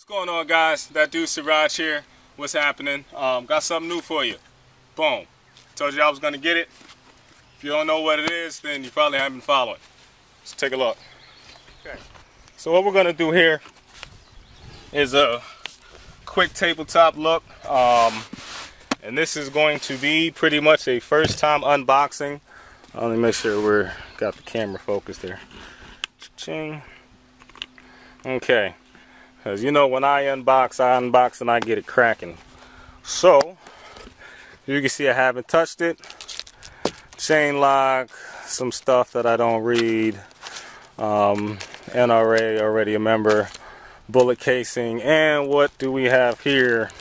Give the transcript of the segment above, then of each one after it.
What's going on, guys? That dude Siraj here. What's happening? Got something new for you. Boom. Told you I was gonna get it. If you don't know what it is, then you probably haven't been following. Let's take a look. Okay. So what we're gonna do here is a quick tabletop look. And this is going to be pretty much a first time unboxing. Let me make sure we're got the camera focused there. Ching. Okay. Because you know, when I unbox and I get it cracking. So, you can see I haven't touched it. Chain lock, some stuff that I don't read. NRA, already a member. Bullet casing. And what do we have here?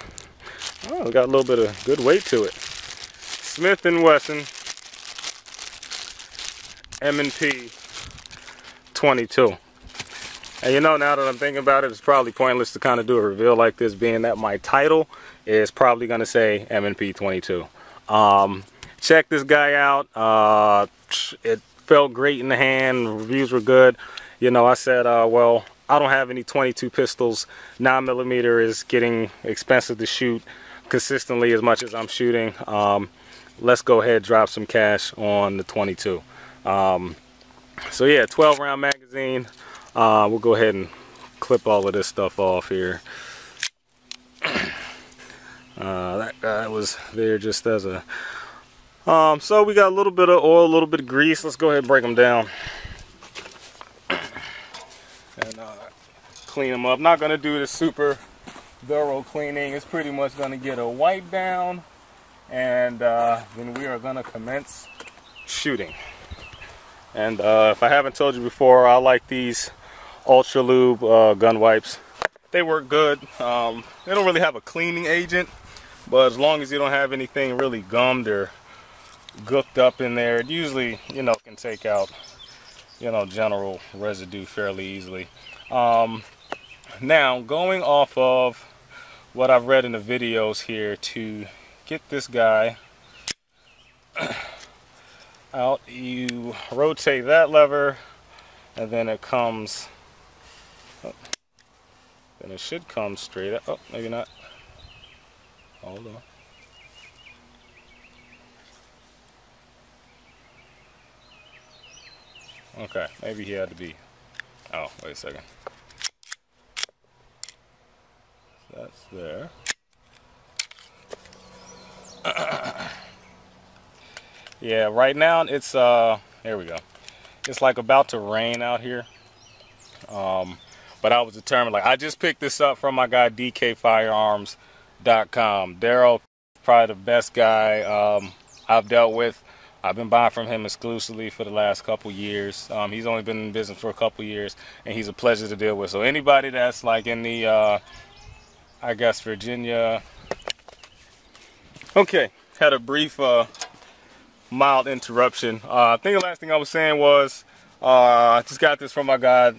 Oh, we got a little bit of good weight to it. Smith & Wesson M&P22. And you know, now that I'm thinking about it, it's probably pointless to kind of do a reveal like this, being that my title is probably going to say M&P22. Check this guy out. It felt great in the hand. Reviews were good. You know, I said, well, I don't have any 22 pistols. 9mm is getting expensive to shoot consistently as much as I'm shooting. Let's go ahead and drop some cash on the 22. So yeah, 12 round magazine. We'll go ahead and clip all of this stuff off here. That guy was there just as a so we got a little bit of oil, a little bit of grease. Let's go ahead and break them down and clean them up. Not gonna do the super thorough cleaning. It's pretty much gonna get a wipe down, and then we are gonna commence shooting. And if I haven't told you before, I like these Ultra Lube gun wipes. They work good. They don't really have a cleaning agent, but as long as you don't have anything really gummed or gooked up in there, it usually, you know, can take out, you know, general residue fairly easily. Now, going off of what I've read in the videos here, to get this guy out, you rotate that lever, and then it comes, oh, then it should come straight up. Oh, maybe not. Hold on. Okay, maybe he had to be. Oh, wait a second. That's there. Yeah, right now it's here we go. It's like about to rain out here. But I was determined, like, I just picked this up from my guy DKFirearms.com. Daryl, probably the best guy I've dealt with. I've been buying from him exclusively for the last couple years. He's only been in business for a couple years, and he's a pleasure to deal with. So anybody that's like in the I guess Virginia. Okay, had a brief mild interruption. I think the last thing I was saying was I just got this from my guy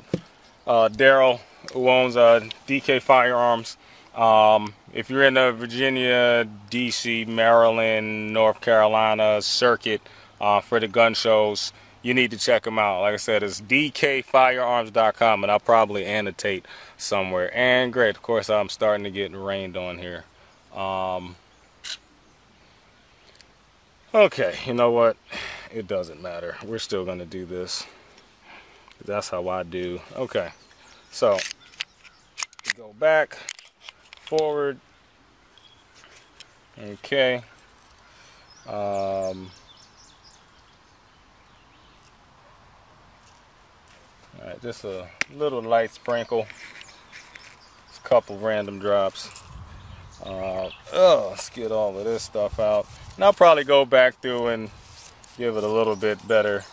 Daryl, who owns DK Firearms. If you're in the Virginia, DC, Maryland, North Carolina circuit for the gun shows, you need to check them out. Like I said, it's dkfirearms.com, and I'll probably annotate somewhere. And great, of course, I'm starting to get rained on here. Okay, you know what? It doesn't matter. We're still going to do this. That's how I do. Okay, so go back, forward. Okay. All right, just a little light sprinkle. Just a couple random drops. Let's get all of this stuff out. And I'll probably go back through and give it a little bit better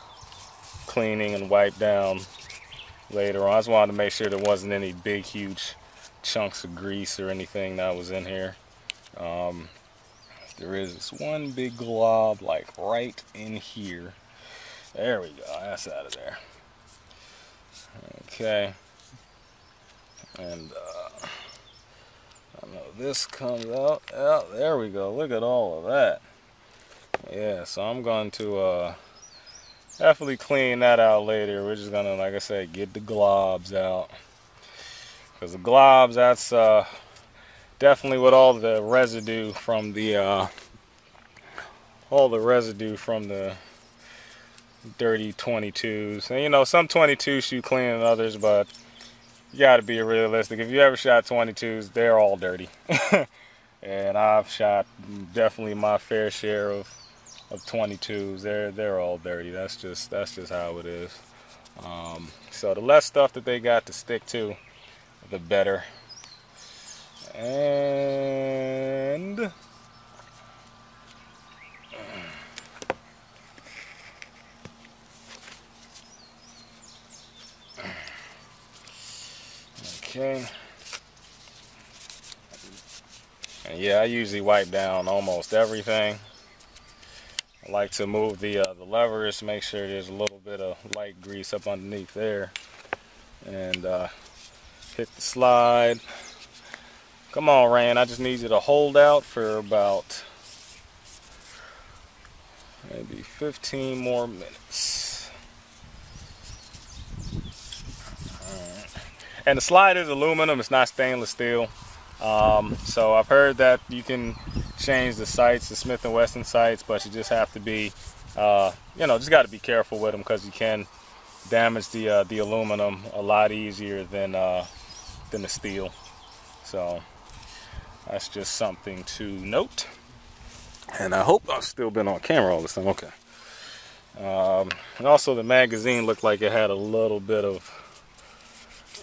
cleaning and wipe down later on. I just wanted to make sure there wasn't any big, huge chunks of grease or anything that was in here. There is this one big glob, like right in here. There we go. That's out of there. Okay. And I know this comes out. Oh, there we go. Look at all of that. Yeah, so I'm going to definitely clean that out later. We're just gonna, like I said, get the globs out. Because the globs, that's definitely what all the residue from the dirty 22s. And you know, some 22s shoot cleaner than others, but you got to be realistic. If you ever shot 22s, they're all dirty. And I've shot definitely my fair share of 22s. They're all dirty. That's just how it is. So the less stuff that they got to stick to, the better. And okay. And yeah, I usually wipe down almost everything. I like to move the levers, make sure there's a little bit of light grease up underneath there, and hit the slide. Come on, Ran, I just need you to hold out for about maybe 15 more minutes. Alright. And the slide is aluminum, it's not stainless steel. So I've heard that you can change the sights, the Smith & Wesson sights, but you just have to be, you know, just got to be careful with them, because you can damage the aluminum a lot easier than the steel. So that's just something to note. And I hope I've still been on camera all this time. Okay. And also the magazine looked like it had a little bit of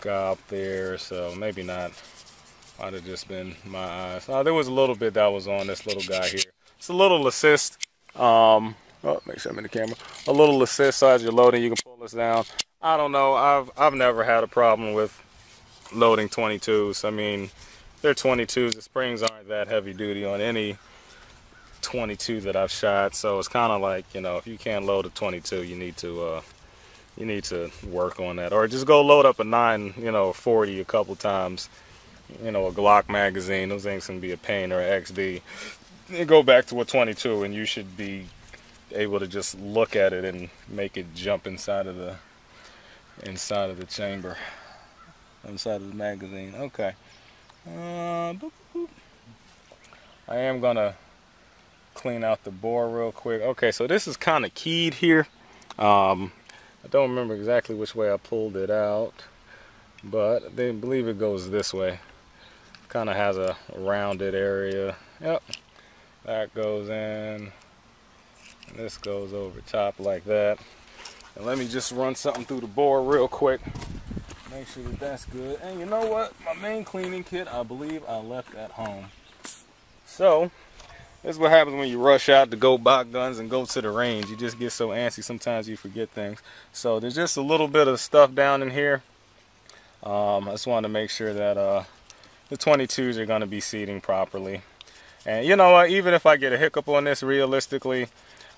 gob there, so maybe not. Might have just been my eyes. There was a little bit that was on this little guy here. It's a little assist. Oh, make sure I'm in the camera. A little assist, so as you're loading, you can pull this down. I don't know. I've never had a problem with loading 22s. I mean, they're 22s. The springs aren't that heavy duty on any 22 that I've shot. So it's kind of like, you know, if you can't load a 22, you need to work on that, or just go load up a 940 a couple times. You know, a Glock magazine, those things can be a pain, or an XD. You go back to a 22 and you should be able to just look at it and make it jump inside of the chamber, inside of the magazine. Okay. Boop, boop. I am gonna clean out the bore real quick. Okay, so this is kind of keyed here. I don't remember exactly which way I pulled it out, but they believe it goes this way. Kind of has a rounded area. Yep, that goes in, and this goes over top like that. And let me just run something through the bore real quick, make sure that that's good. And you know what, my main cleaning kit, I believe I left at home. So this is what happens when you rush out to go buy guns and go to the range. You just get so antsy, sometimes you forget things. So there's just a little bit of stuff down in here. I just wanted to make sure that the 22s are going to be seating properly. And you know what, even if I get a hiccup on this, realistically,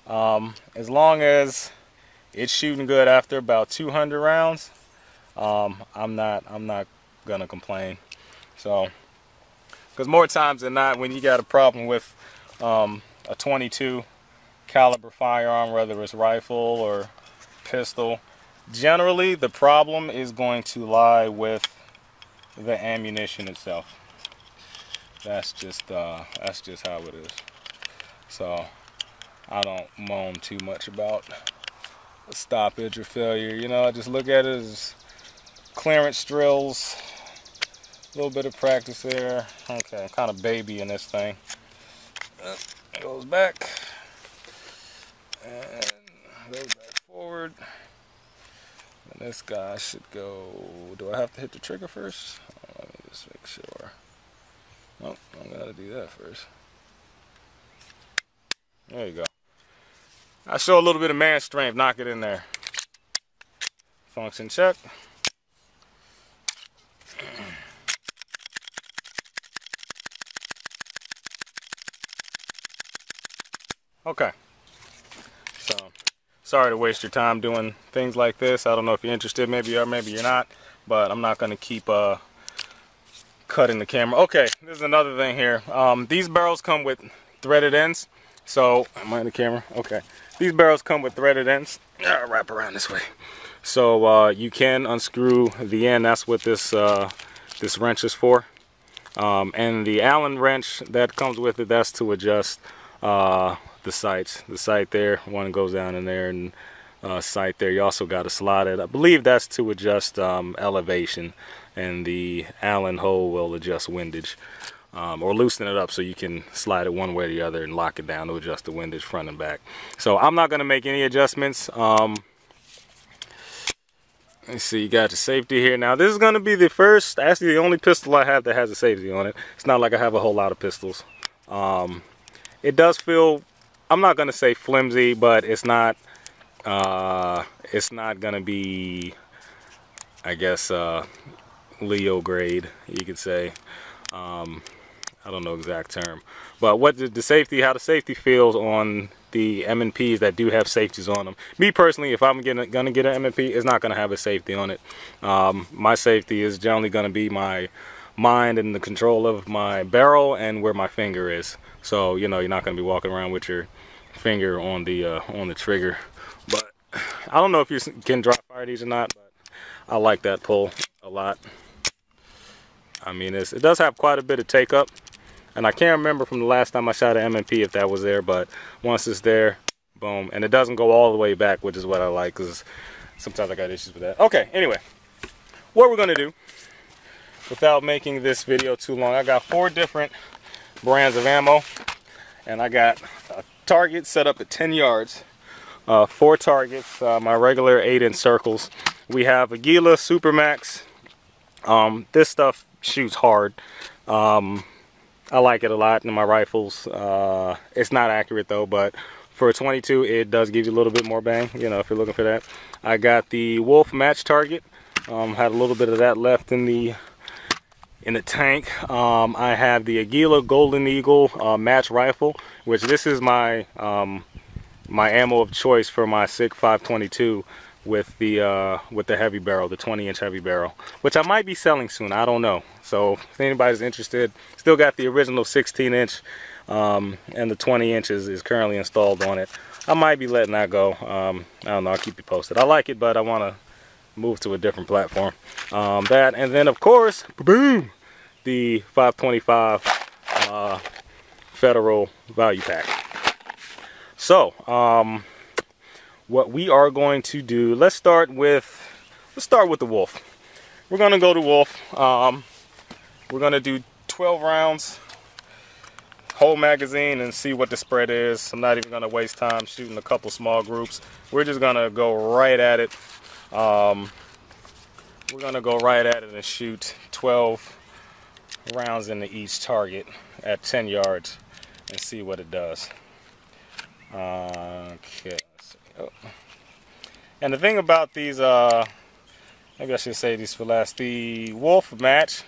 as long as it's shooting good after about 200 rounds, I'm not going to complain. So, because more times than not, when you got a problem with a 22 caliber firearm, whether it's rifle or pistol, generally the problem is going to lie with the ammunition itself. That's just how it is. So I don't moan too much about a stoppage or failure. You know, I just look at it as clearance drills, a little bit of practice there. Okay, I'm kind of babying this thing. It goes back and goes back forward. And this guy should go. Do I have to hit the trigger first? Let me just make sure. Nope, I gotta do that first. There you go. I show a little bit of man strength. Knock it in there. Function check. Okay. So, sorry to waste your time doing things like this. I don't know if you're interested. Maybe you are, maybe you're not. But I'm not going to keep cutting the camera. Okay, this is another thing here. These barrels come with threaded ends. So, am I in the camera? Okay. These barrels come with threaded ends. Wrap around this way. So, you can unscrew the end. That's what this this wrench is for. And the Allen wrench that comes with it, that's to adjust the sights. The sight there, one goes down in there, and sight there. You also got to slide it. I believe that's to adjust elevation, and the Allen hole will adjust windage. Or loosen it up so you can slide it one way or the other and lock it down to adjust the windage front and back. So I'm not going to make any adjustments. Let's see, you got your safety here. Now this is going to be the first, actually the only pistol I have that has a safety on it. It's not like I have a whole lot of pistols. It does feel, I'm not going to say flimsy, but it's not going to be, I guess, Leo grade, you could say. I don't know exact term, but what the safety, how the safety feels on the M&Ps that do have safeties on them. Me personally, if I'm gonna get an M&P, it's not gonna have a safety on it. My safety is generally gonna be my mind and the control of my barrel and where my finger is. So you know, you're not gonna be walking around with your finger on the trigger. But I don't know if you can dry fire these or not, but I like that pull a lot. I mean, it does have quite a bit of take up. And I can't remember from the last time I shot an M&P if that was there, but once it's there, boom. And it doesn't go all the way back, which is what I like, because sometimes I got issues with that. Okay, anyway, what we're going to do, without making this video too long, I got 4 different brands of ammo, and I got a target set up at 10 yards, 4 targets, my regular 8-inch circles. We have a Gila Supermax. This stuff shoots hard. I like it a lot in my rifles. It's not accurate though, but for a 22 it does give you a little bit more bang, you know, if you're looking for that. I got the Wolf match target. Had a little bit of that left in the tank. I have the Aguila Golden Eagle match rifle, which this is my my ammo of choice for my SIG 522 with the heavy barrel, the 20-inch heavy barrel, which I might be selling soon. I don't know. So if anybody's interested, still got the original 16-inch, and the 20 inches is currently installed on it. I might be letting that go. I don't know. I'll keep you posted. I like it, but I want to move to a different platform. That, and then of course, boom, the 525 Federal Value Pack. So, what we are going to do, let's start with the Wolf. We're gonna go to Wolf. We're gonna do 12 rounds, whole magazine, and see what the spread is. I'm not even gonna waste time shooting a couple small groups. We're just gonna go right at it. We're gonna go right at it and shoot 12 rounds into each target at 10 yards and see what it does. Okay. Oh. And the thing about these, maybe I should say these for last, the Wolf match,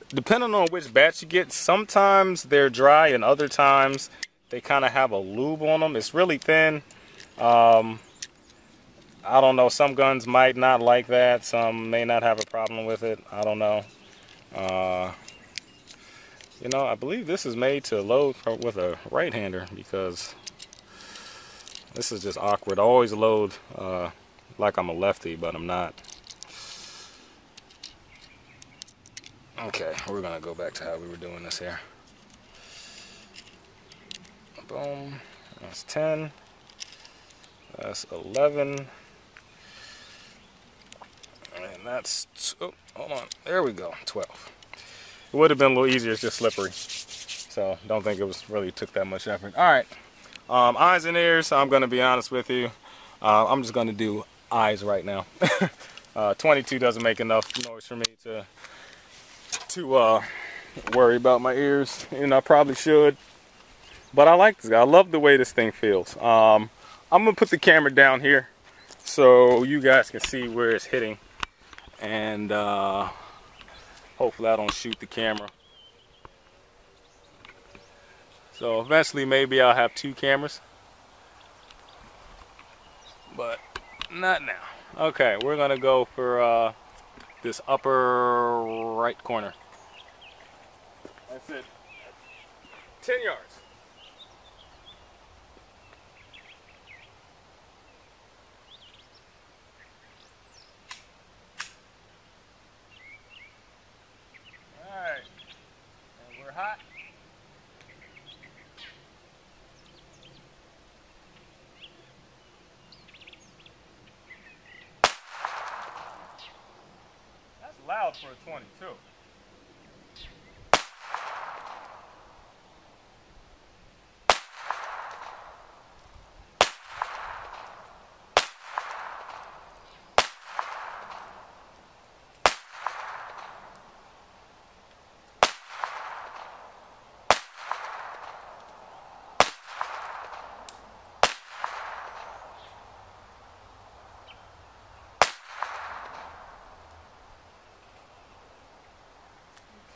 depending on which batch you get, sometimes they're dry and other times they kind of have a lube on them. It's really thin. I don't know, some guns might not like that, some may not have a problem with it. I don't know. You know, I believe this is made to load with a right-hander, because this is just awkward. I always load like I'm a lefty, but I'm not. Okay, we're gonna go back to how we were doing this here. Boom. That's 10. That's 11. And that's, oh, hold on. There we go. 12. It would have been a little easier. It's just slippery. So don't think it was really took that much effort. All right. Eyes and ears, I'm going to be honest with you. I'm just going to do eyes right now. 22 doesn't make enough noise for me to worry about my ears, and I probably should. But I like this guy. I love the way this thing feels. I'm going to put the camera down here so you guys can see where it's hitting. And hopefully I don't shoot the camera. So eventually maybe I'll have 2 cameras, but not now. Okay, we're gonna go for this upper right corner. That's it. 10 yards. loud for a 22.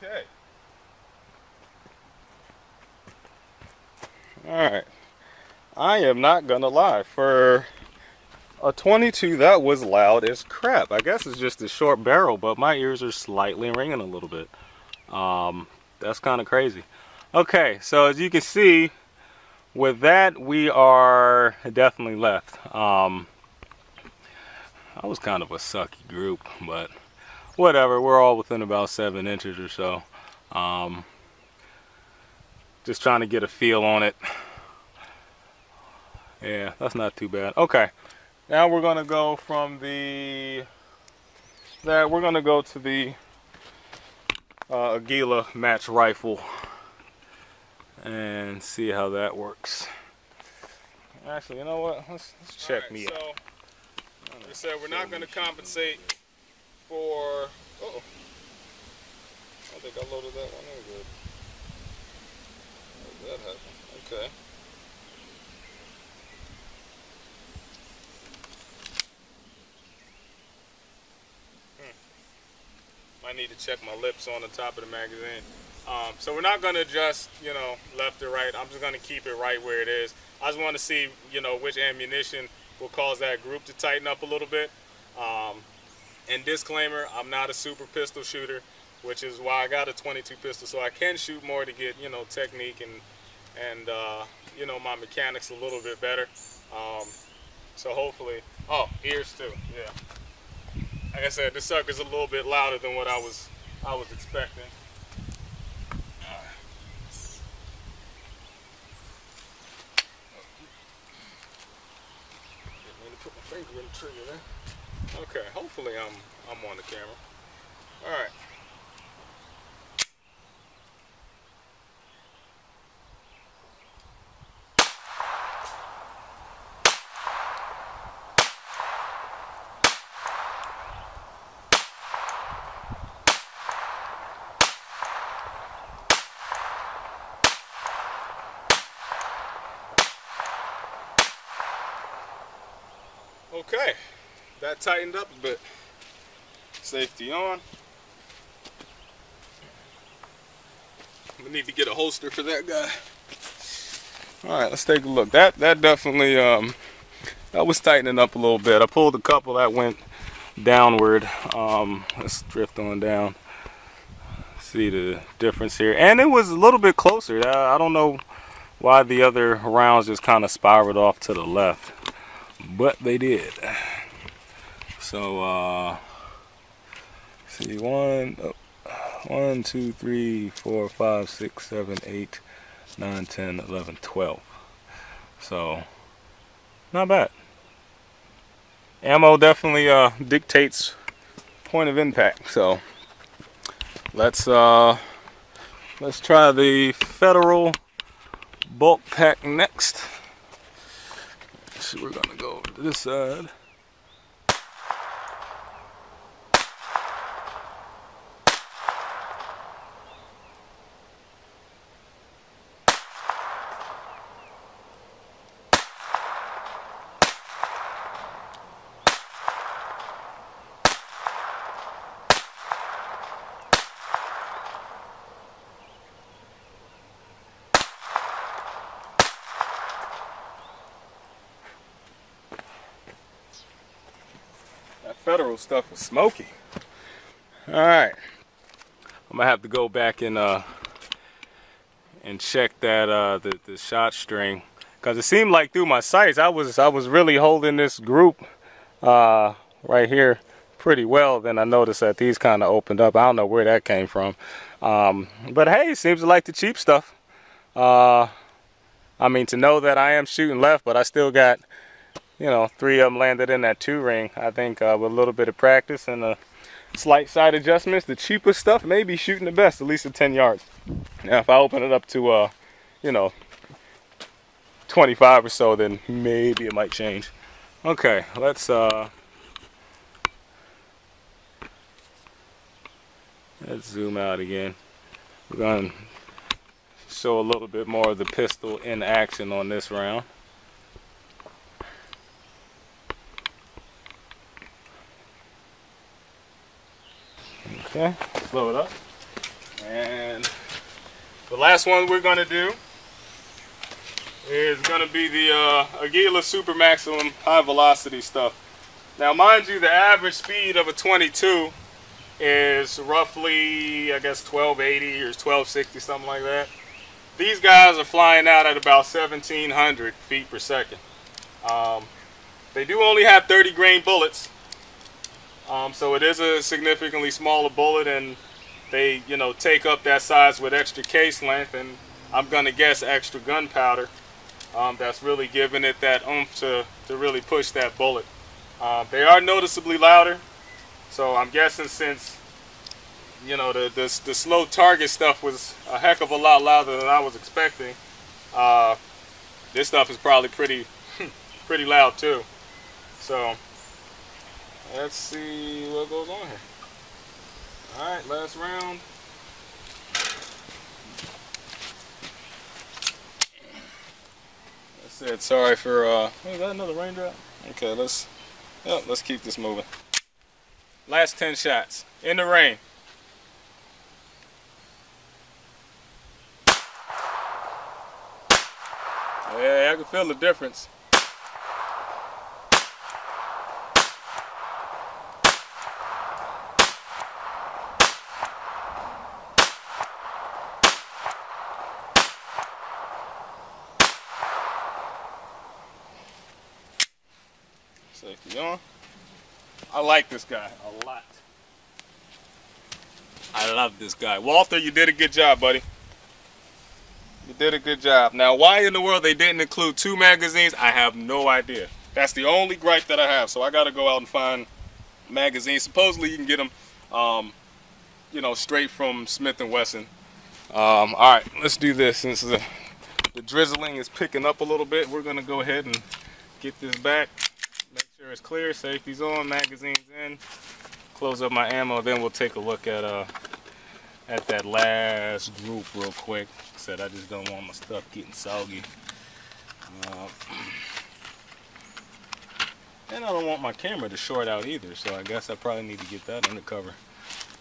Okay. Alright. I am not gonna lie. For a 22, that was loud as crap. I guess it's just a short barrel, but my ears are slightly ringing a little bit. That's kind of crazy. Okay, so as you can see, with that, we are definitely left. I was kind of a sucky group, but whatever. We're all within about 7 inches or so. Just trying to get a feel on it. Yeah, that's not too bad. Okay, now we're gonna go from we're gonna go to the Aguila match rifle and see how that works. Actually, you know what? Let's check me out. So, like I said, we're not gonna compensate for. Uh-oh. I think I loaded that one in good. How did that happen? Okay. I need to check my lips on the top of the magazine. So we're not gonna adjust, you know, left or right. I'm just gonna keep it right where it is. I just want to see, you know, which ammunition will cause that group to tighten up a little bit. And disclaimer, I'm not a super pistol shooter, which is why I got a 22 pistol, so I can shoot more to get, you know, technique and you know, my mechanics a little bit better. So hopefully, oh, ears too, yeah. Like I said, this sucker's a little bit louder than what I was expecting. Didn't mean to put my finger in the trigger there. Okay, hopefully I'm on the camera. All right. Okay, that tightened up a bit. Safety on. We need to get a holster for that guy. All right, let's take a look. That definitely that was tightening up a little bit. I pulled a couple that went downward. Let's drift on down. See the difference here, and it was a little bit closer. I don't know why the other rounds just kind of spiraled off to the left, but they did. So see, 1, 2, 3, 4, 5, 6, 7, 8, 9, 10, 11, 12. So not bad. Ammo definitely dictates point of impact. So let's try the Federal bulk pack next. So we're gonna go over to this side. Federal stuff was smoky. All right, I'm gonna have to go back and check that the shot string, because it seemed like through my sights I was really holding this group right here pretty well. Then I noticed that these kind of opened up. I don't know where that came from, but hey, it seems to like the cheap stuff. I mean, to know that I am shooting left, but I still got, you know, 3 of them landed in that 2 ring. I think with a little bit of practice and slight side adjustments. The cheapest stuff may be shooting the best, at least at 10 yards. Now, if I open it up to, you know, 25 or so, then maybe it might change. Okay, let's zoom out again. We're going to show a little bit more of the pistol in action on this round. Okay, slow it up. And the last one we're going to do is going to be the Aguila Super Maximum High Velocity stuff. Now, mind you, the average speed of a 22 is roughly, I guess, 1280 or 1260, something like that. These guys are flying out at about 1700 feet per second. They do only have 30 grain bullets. So it is a significantly smaller bullet, and they, you know, take up that size with extra case length, and I'm gonna guess extra gunpowder. That's really giving it that oomph to really push that bullet. They are noticeably louder, so I'm guessing since, you know, the slow target stuff was a heck of a lot louder than I was expecting, this stuff is probably pretty pretty loud too. So let's see what goes on here. Alright, last round. I said sorry for oh, is that another raindrop? Okay, let's keep this moving. Last 10 shots in the rain. Yeah, I can feel the difference. Safety on. I like this guy a lot. I love this guy. Walter, you did a good job, buddy. You did a good job. Now, why in the world they didn't include 2 magazines, I have no idea. That's the only gripe that I have. So I got to go out and find magazines. Supposedly you can get them, you know, straight from Smith & Wesson. All right, let's do this. Since the drizzling is picking up a little bit, we're going to go ahead and get this back. Make sure it's clear, safety's on, magazines in. Close up my ammo, then we'll take a look at that last group real quick. Like I said, I just don't want my stuff getting soggy. And I don't want my camera to short out either, so I guess I probably need to get that in the cover.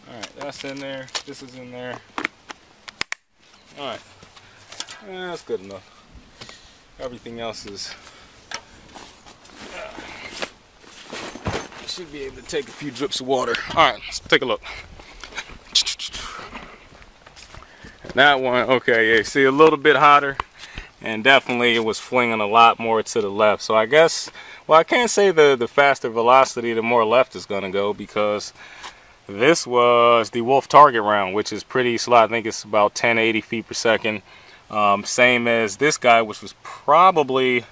Alright, that's in there, this is in there. Alright, that's good enough. Everything else is... should be able to take a few drips of water. Alright, let's take a look. That one, okay, yeah, see, a little bit hotter, and definitely it was flinging a lot more to the left. So I guess, well, I can't say the faster velocity, the more left is going to go, because this was the Wolf target round, which is pretty slow. I think it's about 1080 feet per second. Same as this guy, which was probably,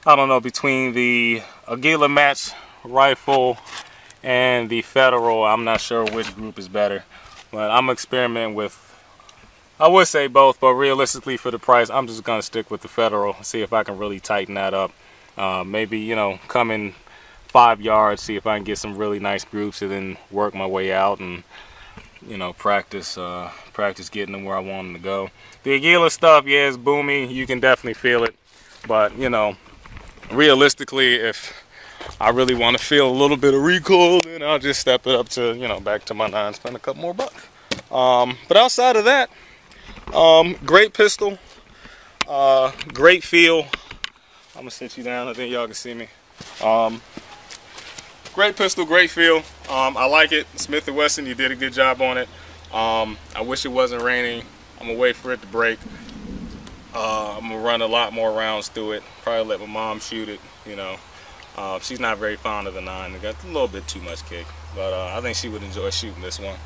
I don't know, between the Aguila match rifle and the Federal. I'm not sure which group is better, but I'm experimenting with, I would say both, but realistically for the price, I'm just gonna stick with the Federal, see if I can really tighten that up. Maybe, you know, come in 5 yards, see if I can get some really nice groups, and then work my way out and, you know, practice getting them where I want them to go. The Aguila stuff, yeah, it's boomy, you can definitely feel it, but, you know, realistically, if I really want to feel a little bit of recoil, then I'll just step it up to, you know, back to my 9, spend a couple more bucks. But outside of that, great pistol, great feel. I'm gonna sit you down, I think y'all can see me. Great pistol, great feel. I like it. Smith & Wesson, you did a good job on it. I wish it wasn't raining. I'm gonna wait for it to break. I'm gonna run a lot more rounds through it. Probably let my mom shoot it, you know. She's not very fond of the 9. It got a little bit too much kick, but I think she would enjoy shooting this one.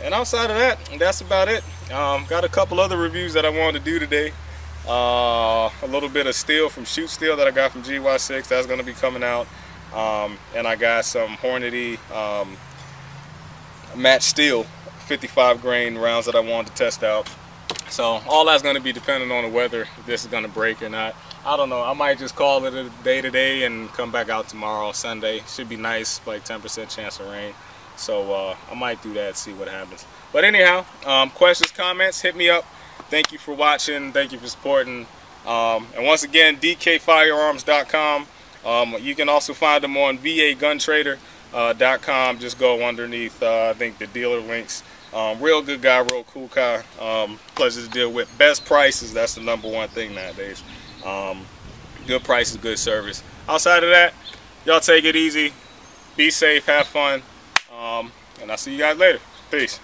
And outside of that, that's about it. Got a couple other reviews that I wanted to do today. A little bit of steel from Shoot Steel that I got from GY6, that's going to be coming out. And I got some Hornady match steel 55 grain rounds that I wanted to test out. So all that's going to be dependent on the weather, if this is going to break or not. I don't know. I might just call it a day today and come back out tomorrow, Sunday. Should be nice, like 10% chance of rain. So I might do that, see what happens. But anyhow, questions, comments, hit me up. Thank you for watching. Thank you for supporting. And once again, dkfirearms.com. You can also find them on vaguntrader.com. Just go underneath, I think, the dealer links. Real good guy, real cool guy. Pleasure to deal with. Best prices, that's the #1 thing nowadays. Good prices, good service. Outside of that, y'all take it easy. Be safe, have fun. And I'll see you guys later. Peace.